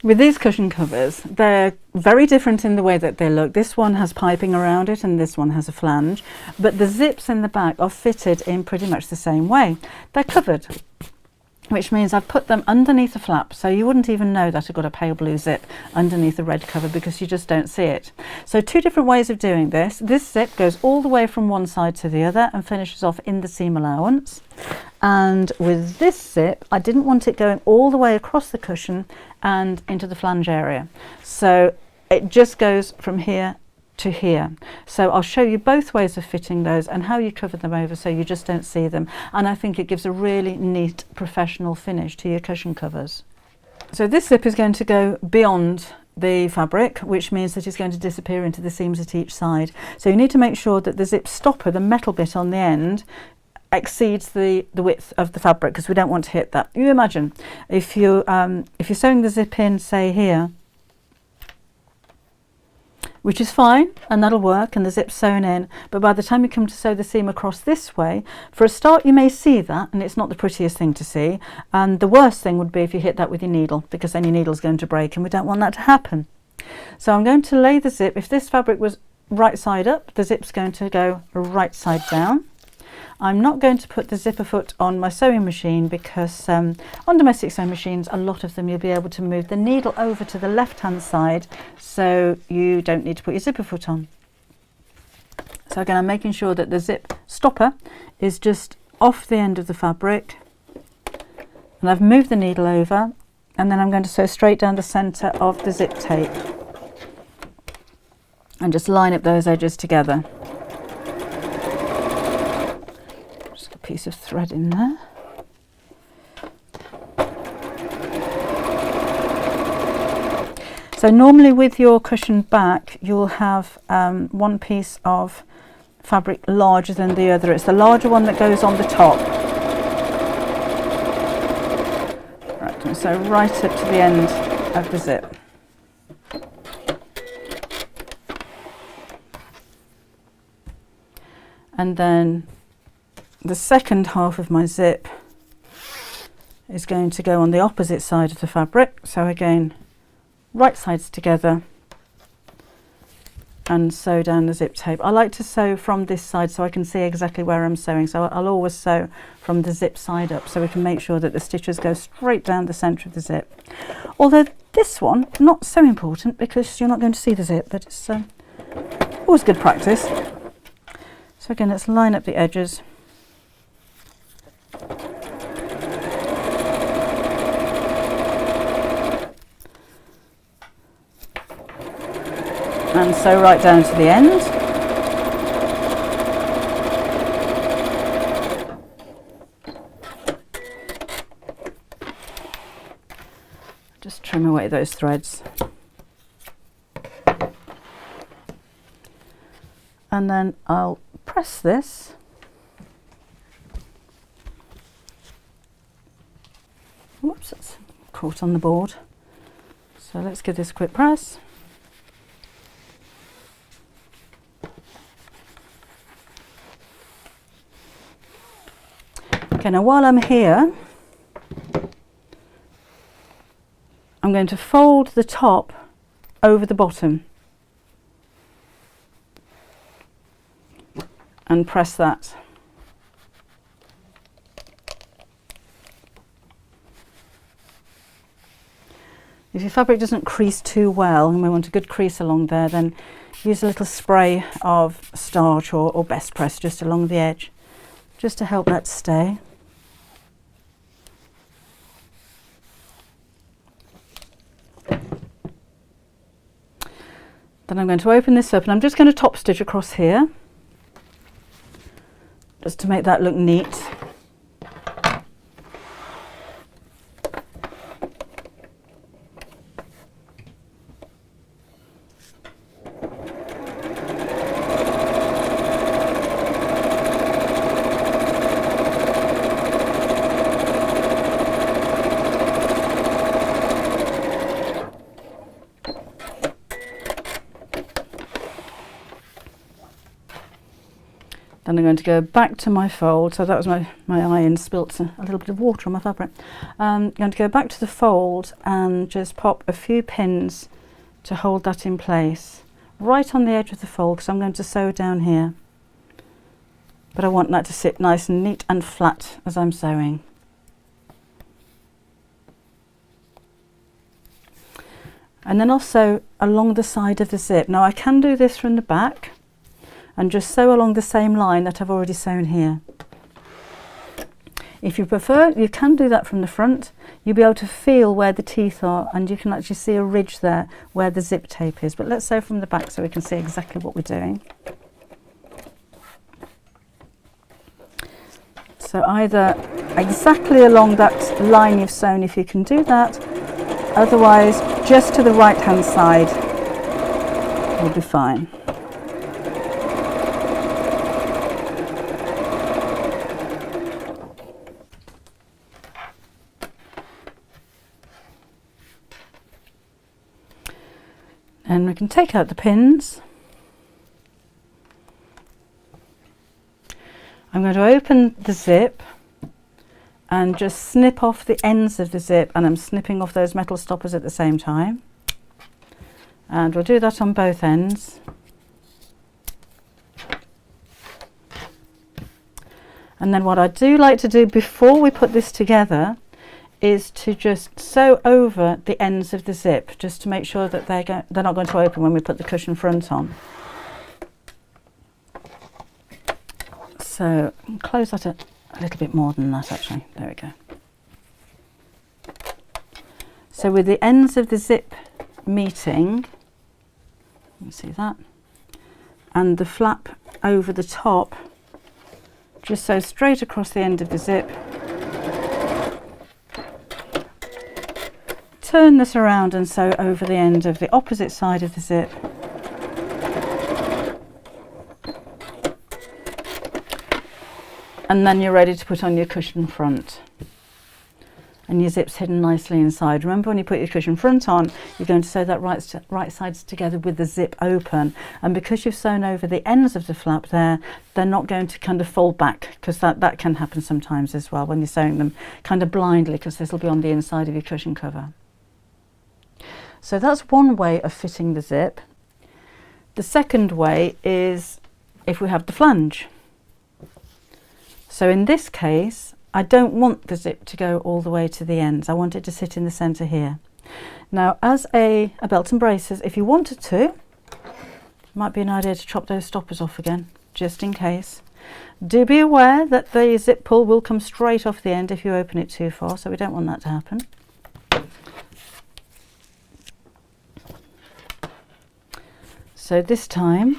With these cushion covers, they're very different in the way that they look. This one has piping around it and this one has a flange, but the zips in the back are fitted in pretty much the same way. They're covered, which means I've put them underneath the flap, so you wouldn't even know that I've got a pale blue zip underneath the red cover because you just don't see it. So two different ways of doing this. This zip goes all the way from one side to the other and finishes off in the seam allowance. And with this zip, I didn't want it going all the way across the cushion and into the flange area. So it just goes from here to here. So I'll show you both ways of fitting those and how you cover them over so you just don't see them. And I think it gives a really neat professional finish to your cushion covers. So this zip is going to go beyond the fabric, which means that it's going to disappear into the seams at each side. So you need to make sure that the zip stopper, the metal bit on the end, exceeds the width of the fabric, because we don't want to hit that. You imagine if you're sewing the zip in, say here, which is fine and that'll work and the zip's sewn in, but by the time you come to sew the seam across this way, for a start you may see that and it's not the prettiest thing to see, and the worst thing would be if you hit that with your needle, because then your needle's going to break and we don't want that to happen. So I'm going to lay the zip, if this fabric was right side up, the zip's going to go right side down. I'm not going to put the zipper foot on my sewing machine because on domestic sewing machines, a lot of them you'll be able to move the needle over to the left hand side, so you don't need to put your zipper foot on. So again, I'm making sure that the zip stopper is just off the end of the fabric, and I've moved the needle over, and then I'm going to sew straight down the centre of the zip tape and just line up those edges together. Piece of thread in there. So normally with your cushion back you'll have one piece of fabric larger than the other. It's the larger one that goes on the top. Right, and so right up to the end of the zip. And then the second half of my zip is going to go on the opposite side of the fabric. So again, right sides together and sew down the zip tape. I like to sew from this side so I can see exactly where I'm sewing. So I'll always sew from the zip side up so we can make sure that the stitches go straight down the centre of the zip. Although this one, not so important because you're not going to see the zip, but it's always good practice. So again, let's line up the edges. And sew right down to the end. Just trim away those threads. And then I'll press this. Whoops, it's caught on the board. So let's give this a quick press. Okay, now while I'm here, I'm going to fold the top over the bottom and press that. If your fabric doesn't crease too well and we want a good crease along there, then use a little spray of starch or best press just along the edge, just to help that stay. Then I'm going to open this up and I'm just going to top stitch across here, just to make that look neat. Then I'm going to go back to my fold. So that was my iron spilt a little bit of water on my fabric. I'm going to go back to the fold and just pop a few pins to hold that in place right on the edge of the fold, because I'm going to sew down here. But I want that to sit nice and neat and flat as I'm sewing. And then I'll sew along the side of the zip. Now I can do this from the back and just sew along the same line that I've already sewn here. If you prefer, you can do that from the front. You'll be able to feel where the teeth are, and you can actually see a ridge there where the zip tape is. But let's sew from the back so we can see exactly what we're doing. So either exactly along that line you've sewn if you can do that, otherwise just to the right hand side will be fine. And we can take out the pins. I'm going to open the zip and just snip off the ends of the zip, and I'm snipping off those metal stoppers at the same time. And we'll do that on both ends. And then what I do like to do before we put this together is to just sew over the ends of the zip, just to make sure that they're not going to open when we put the cushion front on. So close that a little bit more than that actually. There we go. So with the ends of the zip meeting, you see that, and the flap over the top, just sew straight across the end of the zip. Turn this around and sew over the end of the opposite side of the zip. And then you're ready to put on your cushion front. And your zip's hidden nicely inside. Remember, when you put your cushion front on, you're going to sew that right sides together with the zip open. And because you've sewn over the ends of the flap there, they're not going to kind of fold back, because that can happen sometimes as well when you're sewing them kind of blindly, because this will be on the inside of your cushion cover. So that's one way of fitting the zip. The second way is if we have the flange. So in this case, I don't want the zip to go all the way to the ends. I want it to sit in the centre here. Now, as a belt and braces, if you wanted to, it might be an idea to chop those stoppers off again, just in case. Do be aware that the zip pull will come straight off the end if you open it too far, so we don't want that to happen. So this time,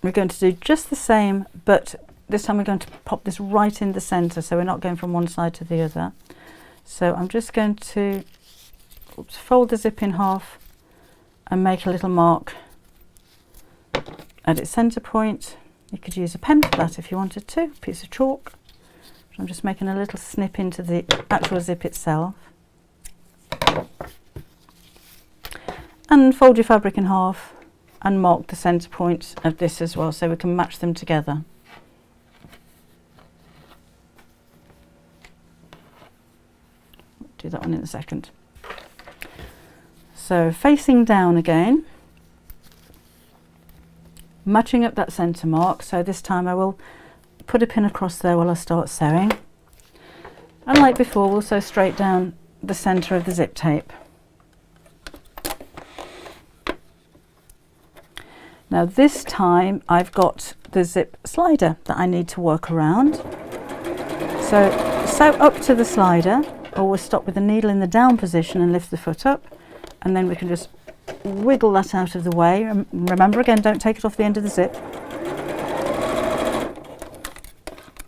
we're going to do just the same, but this time we're going to pop this right in the centre, so we're not going from one side to the other. So I'm just going to fold the zip in half and make a little mark at its centre point. You could use a pen for that if you wanted to, a piece of chalk. I'm just making a little snip into the actual zip itself. And fold your fabric in half and mark the centre point of this as well, so we can match them together. Do that one in a second. So facing down again, matching up that centre mark. So this time I will put a pin across there while I start sewing. And like before, we'll sew straight down the centre of the zip tape. Now this time I've got the zip slider that I need to work around. So sew up to the slider. Always stop with the needle in the down position and lift the foot up, and then we can just wiggle that out of the way. Remember, again, don't take it off the end of the zip.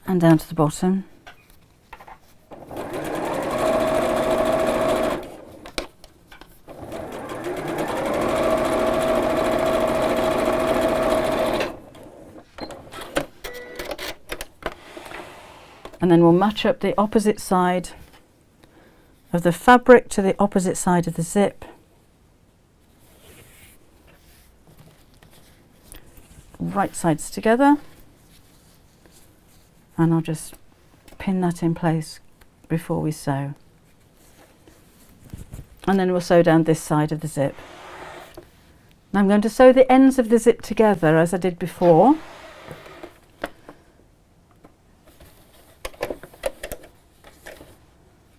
And down to the bottom. And then we'll match up the opposite side of the fabric to the opposite side of the zip. Right sides together. and I'll just pin that in place before we sew. And then we'll sew down this side of the zip. Now I'm going to sew the ends of the zip together as I did before.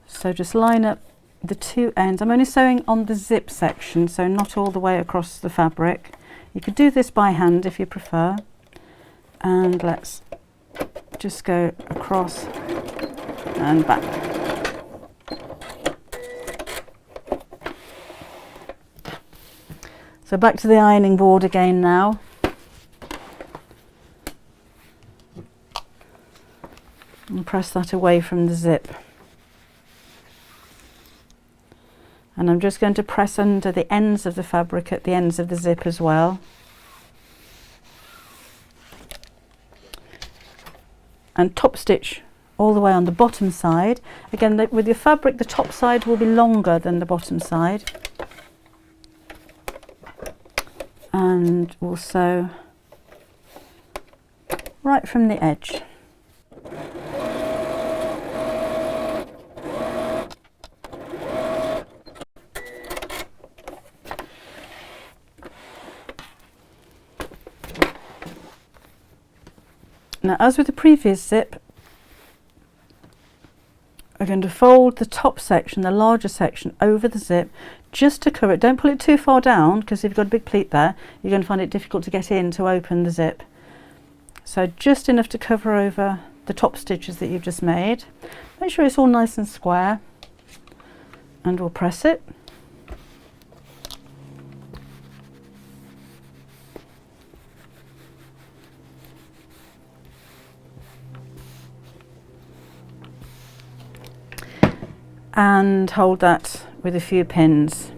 So just line up the two ends. I'm only sewing on the zip section, so not all the way across the fabric. You could do this by hand if you prefer. And let's just go across and back. So back to the ironing board again now. And press that away from the zip. And I'm just going to press under the ends of the fabric at the ends of the zip as well. And top stitch all the way on the bottom side. Again, with your fabric, the top side will be longer than the bottom side. And we'll sew right from the edge. Now, as with the previous zip, we're going to fold the top section, the larger section, over the zip just to cover it. Don't pull it too far down, because if you've got a big pleat there, you're going to find it difficult to get in to open the zip. So just enough to cover over the top stitches that you've just made. Make sure it's all nice and square, and we'll press it. And hold that with a few pins.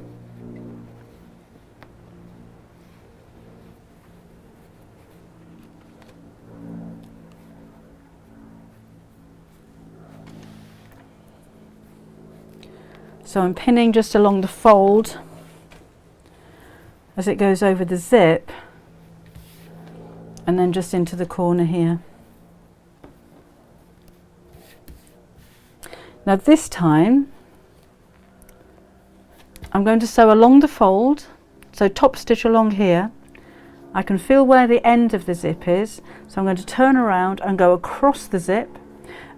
So I'm pinning just along the fold as it goes over the zip, and then just into the corner here. Now this time I'm going to sew along the fold, so top stitch along here. I can feel where the end of the zip is, so I'm going to turn around and go across the zip,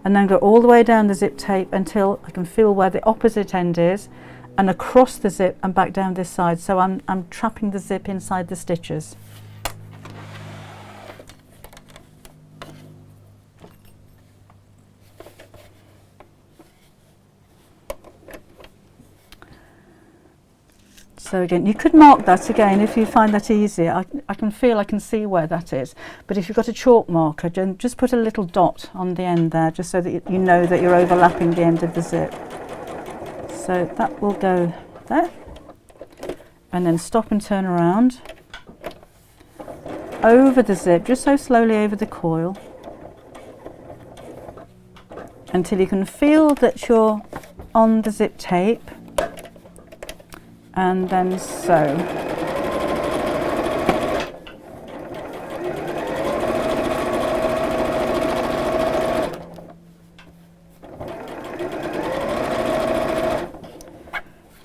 and then go all the way down the zip tape until I can feel where the opposite end is, and across the zip and back down this side, so I'm trapping the zip inside the stitches. So again, you could mark that again if you find that easier. I can see where that is. But if you've got a chalk marker, just put a little dot on the end there, just so that you know that you're overlapping the end of the zip. So that will go there. And then stop and turn around. Over the zip, just so slowly over the coil, until you can feel that you're on the zip tape. And then sew.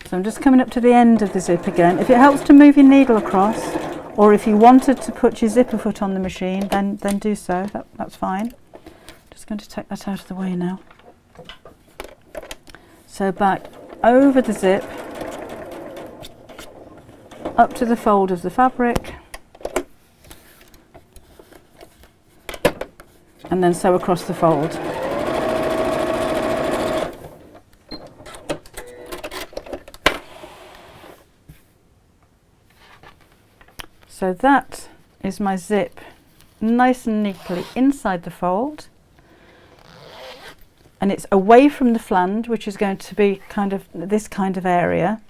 So I'm just coming up to the end of the zip again. If it helps to move your needle across, or if you wanted to put your zipper foot on the machine, then do so. That's fine. Just going to take that out of the way now. So back over the zip, up to the fold of the fabric, and then sew across the fold. So that is my zip nice and neatly inside the fold, and it's away from the flange, which is going to be kind of this kind of area.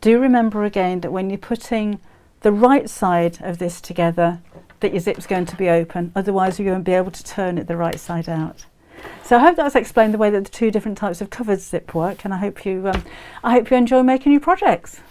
Do remember again that when you're putting the right side of this together, that your zip's going to be open, otherwise you won't be able to turn it the right side out. So I hope that's explained the way that the two different types of covered zip work, and I hope you enjoy making your projects.